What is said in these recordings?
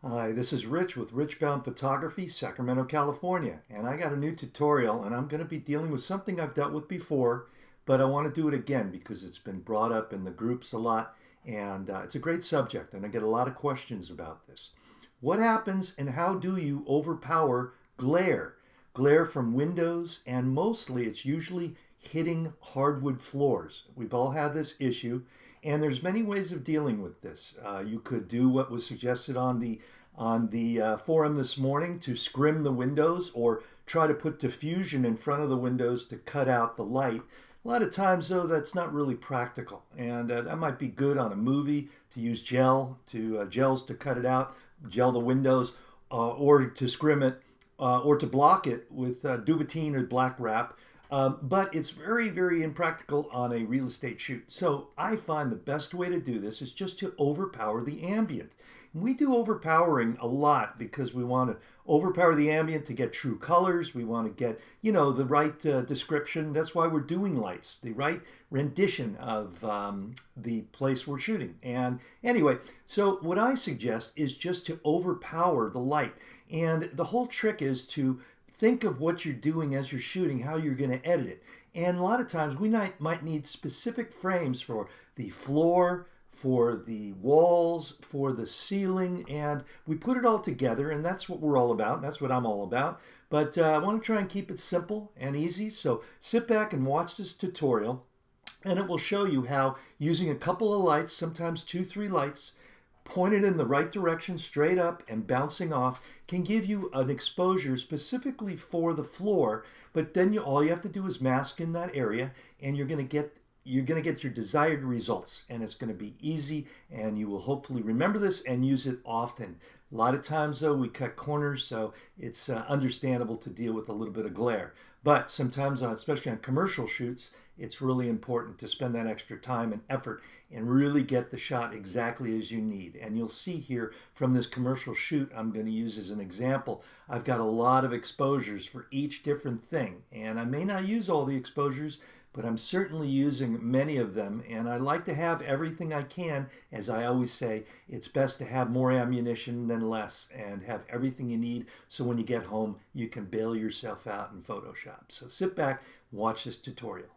Hi, this is Rich with Rich Baum Photography, Sacramento, California, and I got a new tutorial and I'm going to be dealing with something I've dealt with before, but I want to do it again because it's been brought up in the groups a lot and it's a great subject and I get a lot of questions about this. What happens and how do you overpower glare? Glare from windows, and mostly it's usually hitting hardwood floors. We've all had this issue, and there's many ways of dealing with this. You could do what was suggested on the forum this morning to scrim the windows, or try to put diffusion in front of the windows to cut out the light. A lot of times, though, that's not really practical, and that might be good on a movie to use gels to cut it out, gel the windows, or to scrim it, or to block it with Duvetine or black wrap. But it's very, very impractical on a real estate shoot. So I find the best way to do this is just to overpower the ambient. And we do overpowering a lot because we want to overpower the ambient to get true colors. We want to get, the right description. That's why we're doing lights, the right rendition of the place we're shooting. And anyway, so what I suggest is just to overpower the light. And the whole trick is to think of what you're doing as you're shooting, how you're going to edit it. And a lot of times we might need specific frames for the floor, for the walls, for the ceiling, and we put it all together, and that's what we're all about. That's what I'm all about. But I want to try and keep it simple and easy. So sit back and watch this tutorial, and it will show you how using a couple of lights, sometimes 2, 3 lights, pointed in the right direction, straight up and bouncing off, can give you an exposure specifically for the floor. But then all you have to do is mask in that area, and you're going to get your desired results, and it's going to be easy, and you will hopefully remember this and use it often. A lot of times, though, we cut corners, so it's understandable to deal with a little bit of glare. But sometimes, especially on commercial shoots, it's really important to spend that extra time and effort and really get the shot exactly as you need. And you'll see here from this commercial shoot I'm going to use as an example, I've got a lot of exposures for each different thing. And I may not use all the exposures, but I'm certainly using many of them, and I like to have everything I can. As I always say, it's best to have more ammunition than less, and have everything you need so when you get home you can bail yourself out in Photoshop. So sit back, watch this tutorial.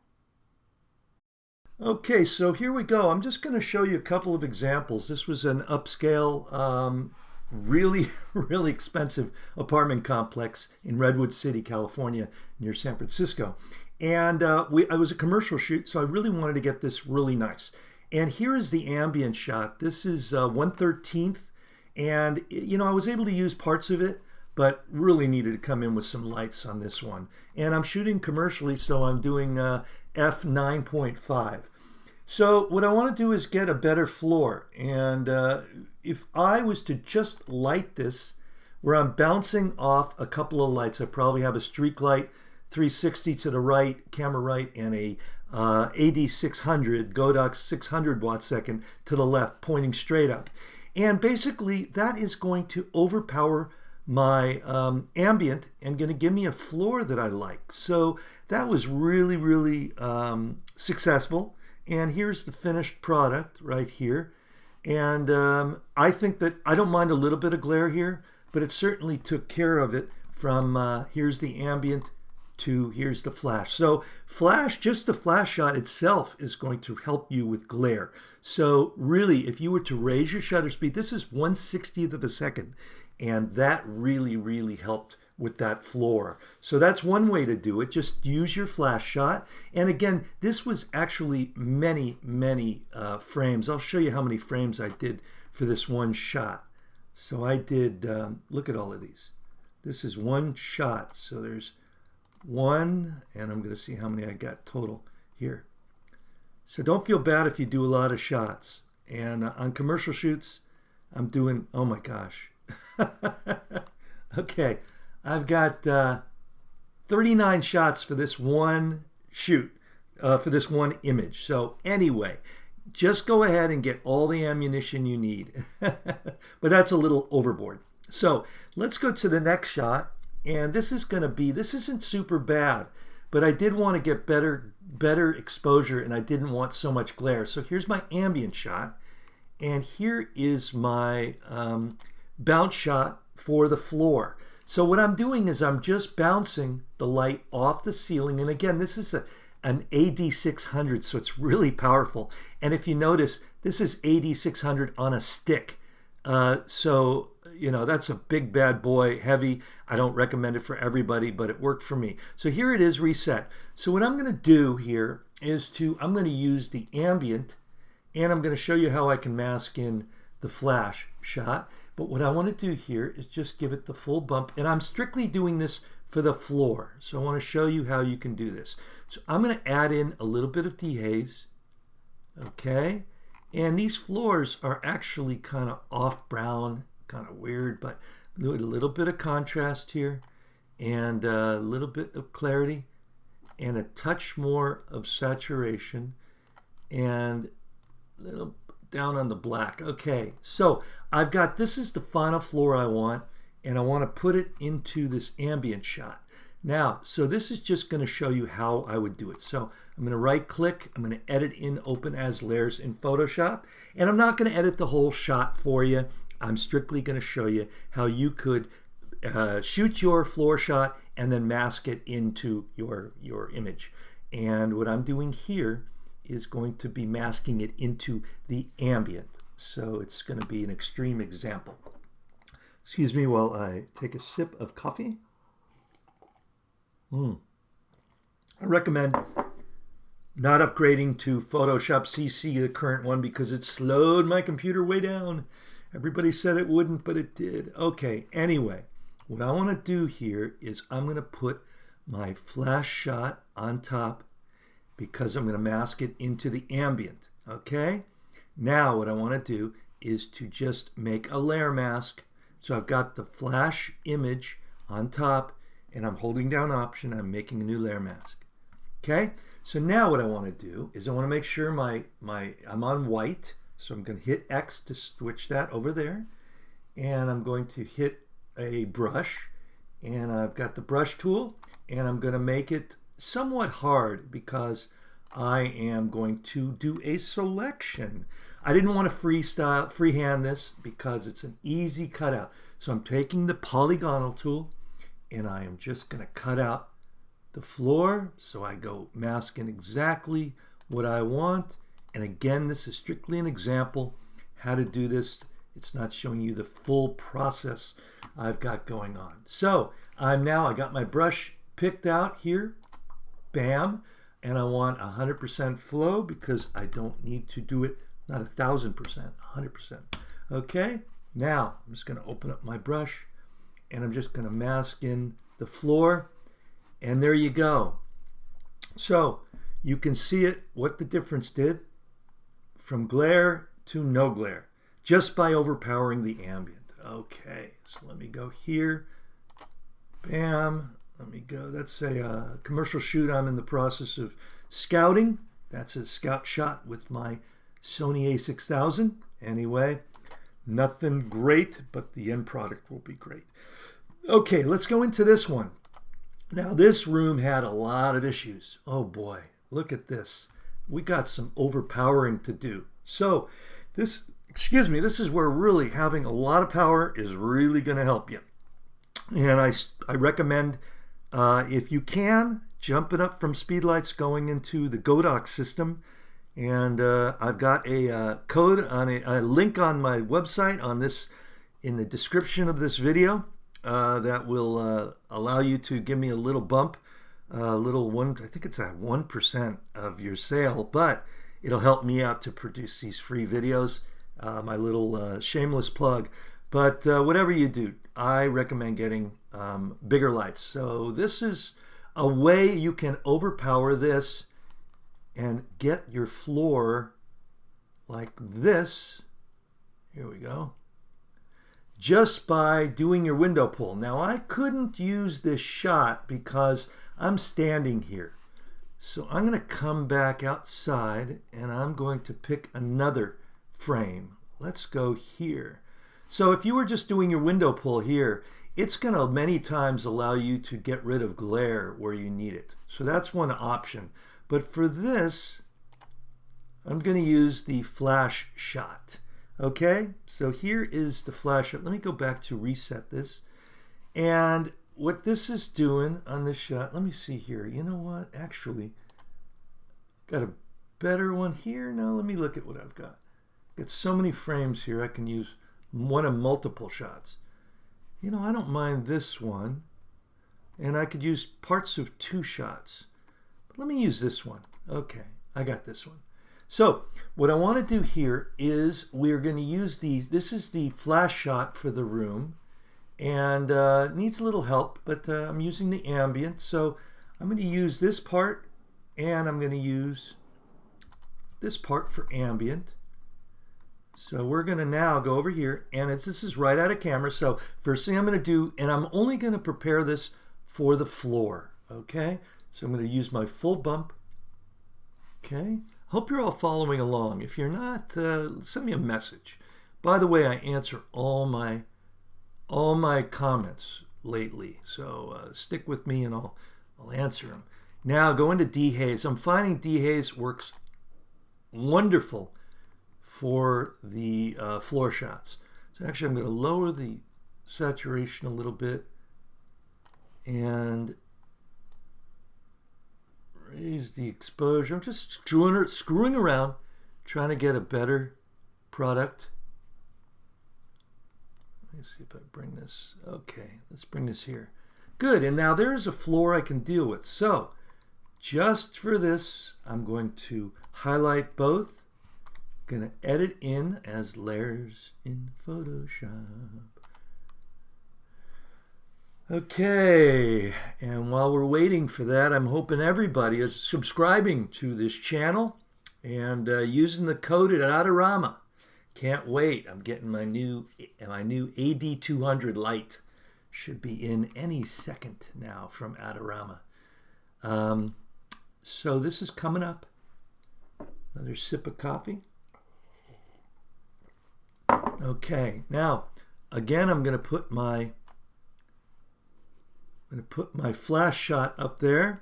Okay, so here we go. I'm just going to show you a couple of examples. This was an upscale, really, really expensive apartment complex in Redwood City, California, near San Francisco. And I was a commercial shoot, so I really wanted to get this really nice. And here is the ambient shot. This is 1/13th, and I was able to use parts of it, but really needed to come in with some lights on this one. And I'm shooting commercially, so I'm doing f9.5. So what I want to do is get a better floor. And if I was to just light this, where I'm bouncing off a couple of lights, I probably have a streak light, 360 to the right, camera right, and a AD600, Godox 600 watt second to the left, pointing straight up. And basically that is going to overpower my ambient and going to give me a floor that I like. So that was really, really successful. And here's the finished product right here. And I think that I don't mind a little bit of glare here, but it certainly took care of it from here's the ambient to here's the flash. So just the flash shot itself is going to help you with glare. So really, if you were to raise your shutter speed, this is 1/60th of a second, and that really, really helped with that floor. So that's one way to do it. Just use your flash shot. And again, this was actually many, many frames. I'll show you how many frames I did for this one shot. So I did, look at all of these. This is one shot. So there's one, and I'm going to see how many I got total here. So don't feel bad if you do a lot of shots. And on commercial shoots, I'm doing, oh my gosh. Okay, I've got 39 shots for this one shoot, for this one image. So anyway, just go ahead and get all the ammunition you need. But that's a little overboard. So let's go to the next shot. And this isn't super bad, but I did want to get better exposure, and I didn't want so much glare. So here's my ambient shot, and here is my bounce shot for the floor. So what I'm doing is I'm just bouncing the light off the ceiling. And again, this is an AD600, so it's really powerful. And if you notice, this is AD600 on a stick. So, you know, that's a big bad boy, heavy. I don't recommend it for everybody, but it worked for me. So here it is reset. So what I'm going to do here is I'm going to use the ambient, and I'm going to show you how I can mask in the flash shot. But what I want to do here is just give it the full bump, and I'm strictly doing this for the floor. So I want to show you how you can do this. So I'm going to add in a little bit of dehaze, okay? And these floors are actually kind of off brown, kind of weird, but do a little bit of contrast here, and a little bit of clarity, and a touch more of saturation, and a little down on the black. Okay, so I've got, this is the final floor I want, and I want to put it into this ambient shot. Now, so this is just going to show you how I would do it. So I'm going to right click, I'm going to edit in open as layers in Photoshop, and I'm not going to edit the whole shot for you. I'm strictly going to show you how you could shoot your floor shot and then mask it into your image. And what I'm doing here is going to be masking it into the ambient. So it's going to be an extreme example. Excuse me while I take a sip of coffee. I recommend not upgrading to Photoshop CC, the current one, because it slowed my computer way down. Everybody said it wouldn't, but it did. Okay, anyway, what I want to do here is I'm going to put my flash shot on top because I'm going to mask it into the ambient. Okay, now what I want to do is to just make a layer mask. So I've got the flash image on top, and I'm holding down Option. I'm making a new layer mask. Okay, so now what I want to do is I want to make sure I'm on white. So I'm going to hit X to switch that over there, and I'm going to hit a brush, and I've got the brush tool, and I'm going to make it somewhat hard because I am going to do a selection. I didn't want to freehand this because it's an easy cutout. So I'm taking the polygonal tool, and I am just going to cut out the floor. So I go mask in exactly what I want. And again, this is strictly an example how to do this. It's not showing you the full process I've got going on. So I got my brush picked out here, bam, and I want 100% flow because I don't need to do it, not 1,000%, 100%. Okay, now I'm just going to open up my brush, and I'm just going to mask in the floor, and there you go. So you can see it, what the difference did from glare to no glare just by overpowering the ambient. Okay, so let me go here, bam, let me go. That's a commercial shoot I'm in the process of scouting. That's a scout shot with my Sony a6000. Anyway, nothing great, but the end product will be great. Okay, let's go into this one. Now this room had a lot of issues. Oh boy, look at this. We got some overpowering to do. So this is where really having a lot of power is really going to help you. And I recommend, if you can, jumping up from speedlights going into the Godox system. And I've got a code on a link on my website on this in the description of this video that will allow you to give me a little bump. I think it's at 1% of your sale, but it'll help me out to produce these free videos, my little shameless plug. But whatever you do, I recommend getting bigger lights. So this is a way you can overpower this and get your floor like this. Here we go. Just by doing your window pull. Now I couldn't use this shot because I'm standing here. So I'm going to come back outside and I'm going to pick another frame. Let's go here. So if you were just doing your window pull here, it's going to many times allow you to get rid of glare where you need it. So that's one option. But for this, I'm going to use the flash shot. Okay, so here is the flash. Let me go back to reset this. And what this is doing on this shot, let me see here. You know what? Actually, got a better one here. Now let me look at what I've got. Got so many frames here. I can use one of multiple shots. You know, I don't mind this one. And I could use parts of 2 shots. But let me use this one. Okay, I got this one. So what I want to do here is we're going to use these. This is the flash shot for the room. And it needs a little help, but I'm using the ambient. So I'm going to use this part, and I'm going to use this part for ambient. So we're going to now go over here, and this is right out of camera. So first thing I'm going to do, and I'm only going to prepare this for the floor, okay? So I'm going to use my full bump, okay? Hope you're all following along. If you're not, send me a message. By the way, I answer all my comments lately, so stick with me and I'll answer them. Now go into dehaze. I'm finding dehaze works wonderful for the floor shots. So actually I'm going to lower the saturation a little bit and raise the exposure. I'm just screwing around, trying to get a better product. Let me see if I bring this. Okay, let's bring this here. Good, and now there's a floor I can deal with. So just for this, I'm going to highlight both. Going to edit in as layers in Photoshop. Okay, and while we're waiting for that, I'm hoping everybody is subscribing to this channel and using the code at Adorama. Can't wait. I'm getting my new AD200 light. Should be in any second now from Adorama. So this is coming up. Another sip of coffee. Okay, now again I'm going to put my flash shot up there,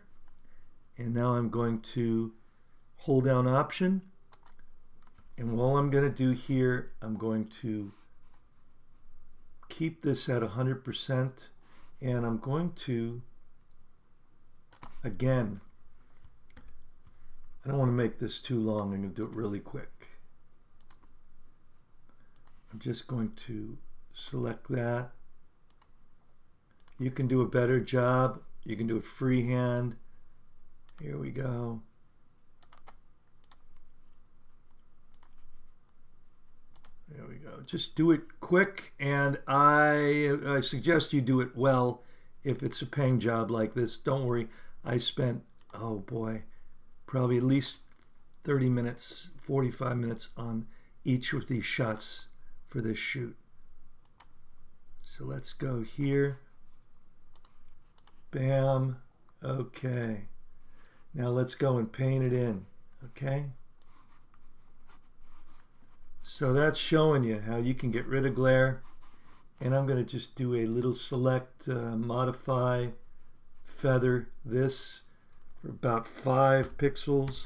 and now I'm going to hold down Option, and all I'm going to do here, I'm going to keep this at 100%, and I'm going to, again, I don't want to make this too long. I'm going to do it really quick. I'm just going to select that. You can do a better job. You can do it freehand. Here we go. There we go. Just do it quick, and I suggest you do it well if it's a paying job like this. Don't worry. I spent, oh boy, probably at least 30 minutes, 45 minutes on each of these shots for this shoot. So let's go here. Bam. Okay. Now let's go and paint it in. Okay. So that's showing you how you can get rid of glare. And I'm going to just do a little select, modify, feather this for about 5 pixels.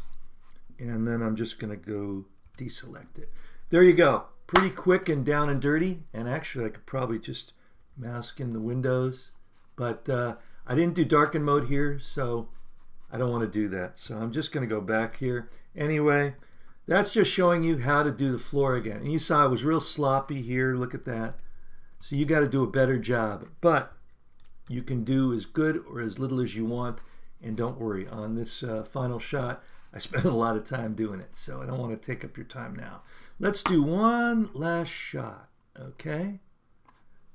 And then I'm just going to go deselect it. There you go. Pretty quick and down and dirty. And actually I could probably just mask in the windows. But I didn't do darken mode here, so I don't want to do that. So I'm just going to go back here. Anyway, that's just showing you how to do the floor again. And you saw I was real sloppy here. Look at that. So you got to do a better job. But you can do as good or as little as you want. And don't worry, on this final shot, I spent a lot of time doing it. So I don't want to take up your time now. Let's do one last shot. Okay.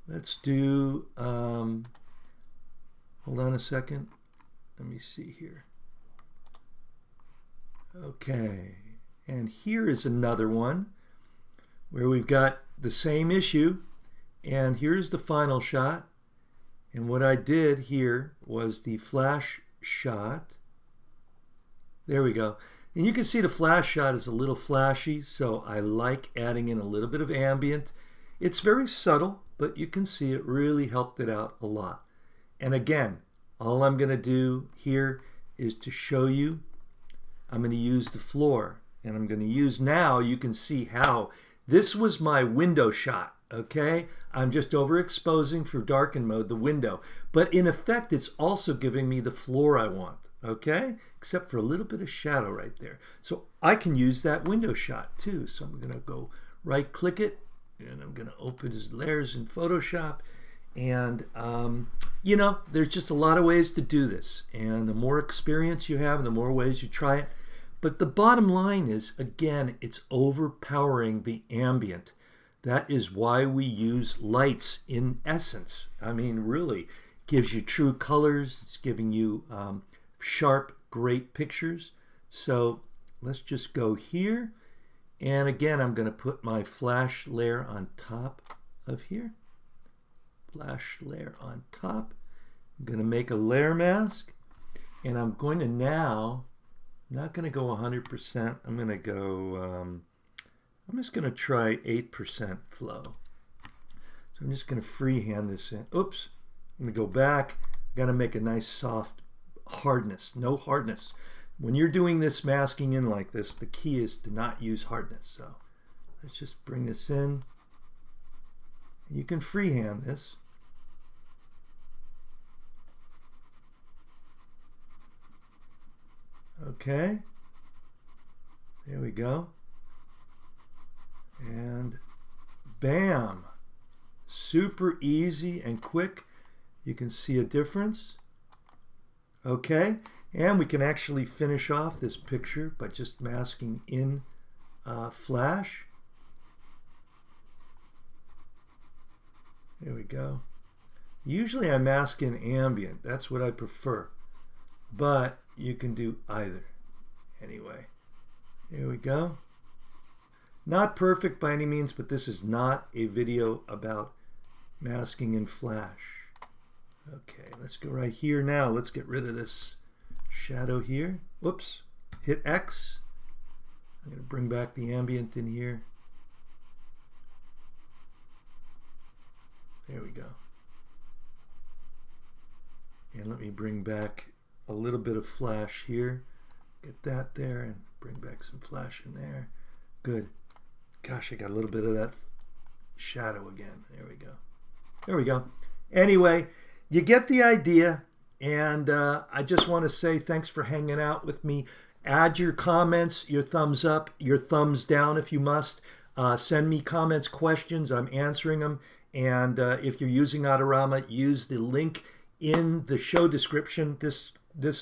Let's do, hold on a second. Let me see here. Okay. And here is another one where we've got the same issue. And here's the final shot. And what I did here was the flash shot. There we go. And you can see the flash shot is a little flashy, so I like adding in a little bit of ambient. It's very subtle, but you can see it really helped it out a lot. And again, all I'm going to do here is to show you. I'm going to use the floor. And I'm going to use now, you can see how This was my window shot, okay? I'm just overexposing for darken mode, the window. But in effect, it's also giving me the floor I want, okay? Except for a little bit of shadow right there. So I can use that window shot too. So I'm gonna go right click it, and I'm gonna open his layers in Photoshop. And, you know, there's just a lot of ways to do this. And the more experience you have and the more ways you try it. But the bottom line is, again, it's overpowering the ambient. That is why we use lights in essence. I mean, really, gives you true colors. It's giving you sharp, great pictures. So let's just go here. And again, I'm going to put my flash layer on top of here. Flash layer on top. I'm going to make a layer mask. And I'm going to now, I'm not going to go 100%. I'm going to go, I'm just going to try 8% flow. So I'm just going to freehand this in. Oops. I'm going to go back. Got to make a nice soft hardness. No hardness. When you're doing this masking in like this, the key is to not use hardness. So let's just bring this in. You can freehand this. Okay. There we go. And bam. Super easy and quick. You can see a difference. Okay. And we can actually finish off this picture by just masking in Flash. There we go. Usually I mask in ambient. That's what I prefer. But you can do either. Anyway, here we go. Not perfect by any means, but this is not a video about masking in Flash. Okay, let's go right here now. Let's get rid of this shadow here. Whoops. Hit X. I'm going to bring back the ambient in here. There we go. And let me bring back a little bit of flash here. Get that there and bring back some flash in there. Good. Gosh, I got a little bit of that shadow again. There we go. There we go. Anyway, you get the idea. And I just want to say thanks for hanging out with me. Add your comments, your thumbs up, your thumbs down if you must. Send me comments, questions. I'm answering them. And if you're using Adorama, use the link in the show description, this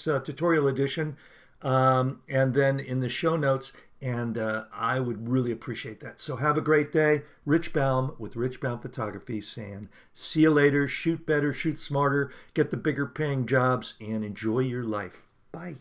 tutorial edition, and then in the show notes. And I would really appreciate that. So have a great day. Rich Baum with Rich Baum Photography saying, see you later, shoot better, shoot smarter, get the bigger paying jobs, and enjoy your life. Bye.